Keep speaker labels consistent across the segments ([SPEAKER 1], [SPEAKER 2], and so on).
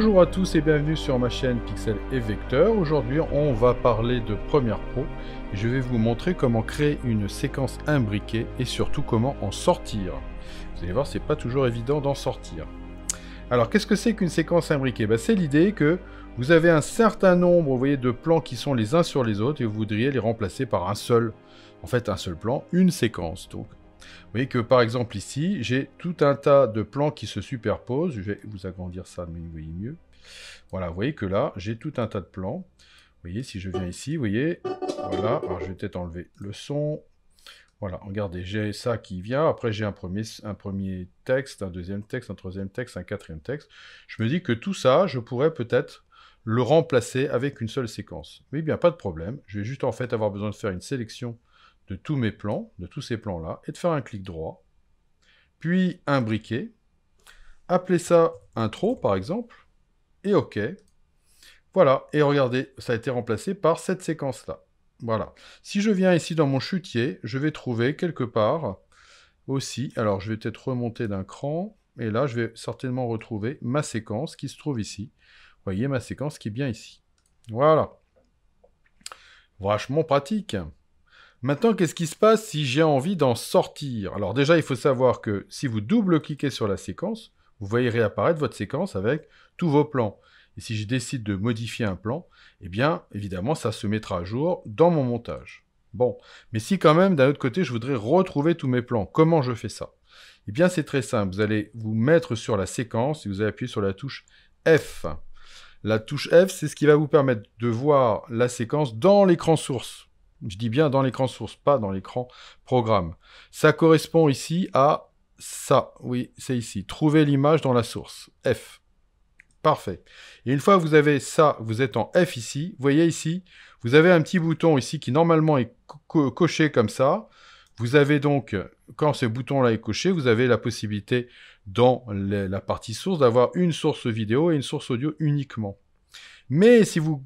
[SPEAKER 1] Bonjour à tous et bienvenue sur ma chaîne Pixel et Vecteur. Aujourd'hui on va parler de Premiere Pro et je vais vous montrer comment créer une séquence imbriquée et surtout comment en sortir. Vous allez voir, c'est pas toujours évident d'en sortir. Alors qu'est-ce que c'est qu'une séquence imbriquée? C'est l'idée que vous avez un certain nombre, vous voyez, de plans qui sont les uns sur les autres et vous voudriez les remplacer par un seul plan, une séquence. Donc vous voyez que par exemple ici, j'ai tout un tas de plans qui se superposent. Je vais vous agrandir ça, mais vous voyez mieux. Voilà, vous voyez que là, j'ai tout un tas de plans. Vous voyez, si je viens ici, vous voyez, voilà. Alors je vais peut-être enlever le son. Voilà, regardez, j'ai ça qui vient. Après, j'ai un premier texte, un deuxième texte, un troisième texte, un quatrième texte. Je me dis que tout ça, je pourrais peut-être le remplacer avec une seule séquence. Oui, bien, pas de problème. Je vais juste en fait avoir besoin de faire une sélection de tous mes plans, de tous ces plans-là, et de faire un clic droit, puis imbriquer, appeler ça intro, par exemple, et OK. Voilà, et regardez, ça a été remplacé par cette séquence-là. Voilà. Si je viens ici dans mon chutier, je vais trouver quelque part aussi, alors je vais peut-être remonter d'un cran, et là, je vais certainement retrouver ma séquence qui se trouve ici. Vous voyez ma séquence qui est bien ici. Voilà. Vachement pratique. Maintenant, qu'est-ce qui se passe si j'ai envie d'en sortir? Alors déjà, il faut savoir que si vous double-cliquez sur la séquence, vous voyez réapparaître votre séquence avec tous vos plans. Et si je décide de modifier un plan, eh bien, évidemment, ça se mettra à jour dans mon montage. Bon, mais si quand même, d'un autre côté, je voudrais retrouver tous mes plans, comment je fais ça? Eh bien, c'est très simple. Vous allez vous mettre sur la séquence et vous allez appuyer sur la touche F. La touche F, c'est ce qui va vous permettre de voir la séquence dans l'écran source. Je dis bien dans l'écran source, pas dans l'écran programme. Ça correspond ici à ça. Oui, c'est ici. Trouver l'image dans la source. F. Parfait. Et une fois que vous avez ça, vous êtes en F ici. Vous voyez ici, vous avez un petit bouton ici qui normalement est coché comme ça. Vous avez donc, quand ce bouton-là est coché, vous avez la possibilité dans la partie source d'avoir une source vidéo et une source audio uniquement. Mais si vous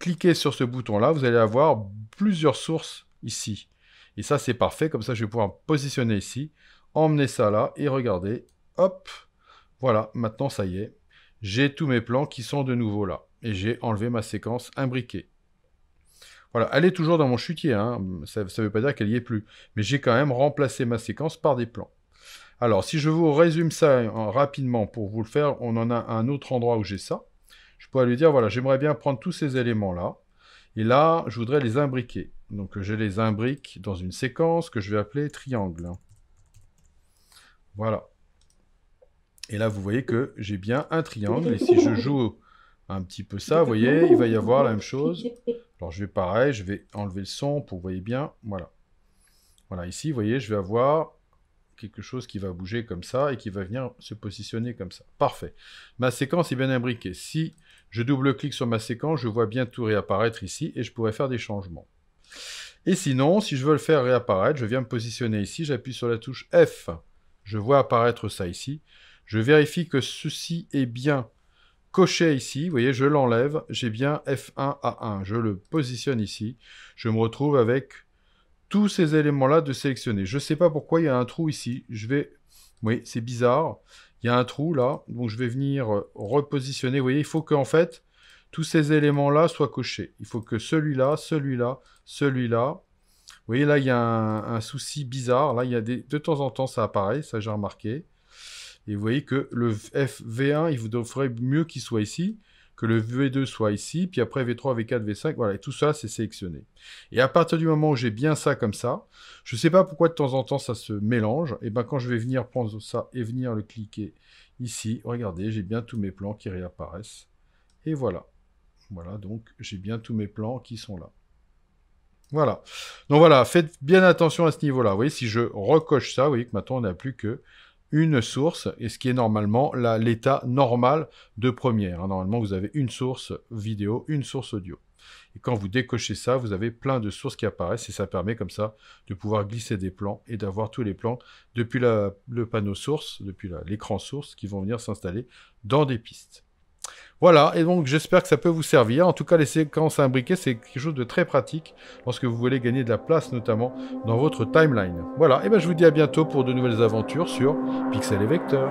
[SPEAKER 1] cliquez sur ce bouton-là, vous allez avoir plusieurs sources ici. Et ça, c'est parfait. Comme ça, je vais pouvoir positionner ici, emmener ça là, et regardez, hop, voilà, maintenant, ça y est, j'ai tous mes plans qui sont de nouveau là. Et j'ai enlevé ma séquence imbriquée. Voilà, elle est toujours dans mon chutier, hein. Ça ne veut pas dire qu'elle n'y est plus. Mais j'ai quand même remplacé ma séquence par des plans. Alors, si je vous résume ça rapidement pour vous le faire, on en a un autre endroit où j'ai ça. Je pourrais lui dire, voilà, j'aimerais bien prendre tous ces éléments-là. Et là, je voudrais les imbriquer. Donc, je les imbrique dans une séquence que je vais appeler triangle. Voilà. Et là, vous voyez que j'ai bien un triangle. Et si je joue un petit peu ça, vous voyez, il va y avoir la même chose. Alors, je vais pareil, je vais enlever le son pour que vous voyez bien. Voilà. Voilà, ici, vous voyez, je vais avoir quelque chose qui va bouger comme ça et qui va venir se positionner comme ça. Parfait. Ma séquence est bien imbriquée. Si je double-clique sur ma séquence, je vois bien tout réapparaître ici et je pourrais faire des changements. Et sinon, si je veux le faire réapparaître, je viens me positionner ici, j'appuie sur la touche F. Je vois apparaître ça ici. Je vérifie que ceci est bien coché ici. Vous voyez, je l'enlève. J'ai bien F1A1. Je le positionne ici. Je me retrouve avec tous ces éléments-là de sélectionner. Je ne sais pas pourquoi il y a un trou ici. Oui, c'est bizarre. Il y a un trou là. Donc je vais venir repositionner. Vous voyez, il faut qu'en fait, tous ces éléments-là soient cochés. Il faut que celui-là, celui-là, celui-là. Vous voyez, là, il y a un souci bizarre. Là, il y a de temps en temps, ça apparaît. Ça, j'ai remarqué. Et vous voyez que le V1, il vous ferait mieux qu'il soit ici, que le V2 soit ici, puis après V3, V4, V5, voilà, et tout ça, c'est sélectionné. Et à partir du moment où j'ai bien ça comme ça, je ne sais pas pourquoi de temps en temps ça se mélange, et bien quand je vais venir prendre ça et venir le cliquer ici, regardez, j'ai bien tous mes plans qui réapparaissent. Et voilà. Voilà, donc j'ai bien tous mes plans qui sont là. Voilà. Donc voilà, faites bien attention à ce niveau-là. Vous voyez, si je recoche ça, vous voyez que maintenant on n'a plus que une source, et ce qui est normalement l'état normal de Premiere. Normalement, vous avez une source vidéo, une source audio. Et quand vous décochez ça, vous avez plein de sources qui apparaissent, et ça permet comme ça de pouvoir glisser des plans, et d'avoir tous les plans depuis le panneau source, depuis l'écran source, qui vont venir s'installer dans des pistes. Voilà, et donc j'espère que ça peut vous servir. En tout cas, les séquences imbriquées, c'est quelque chose de très pratique lorsque vous voulez gagner de la place, notamment dans votre timeline. Voilà, et bien je vous dis à bientôt pour de nouvelles aventures sur Pixel et Vecteur.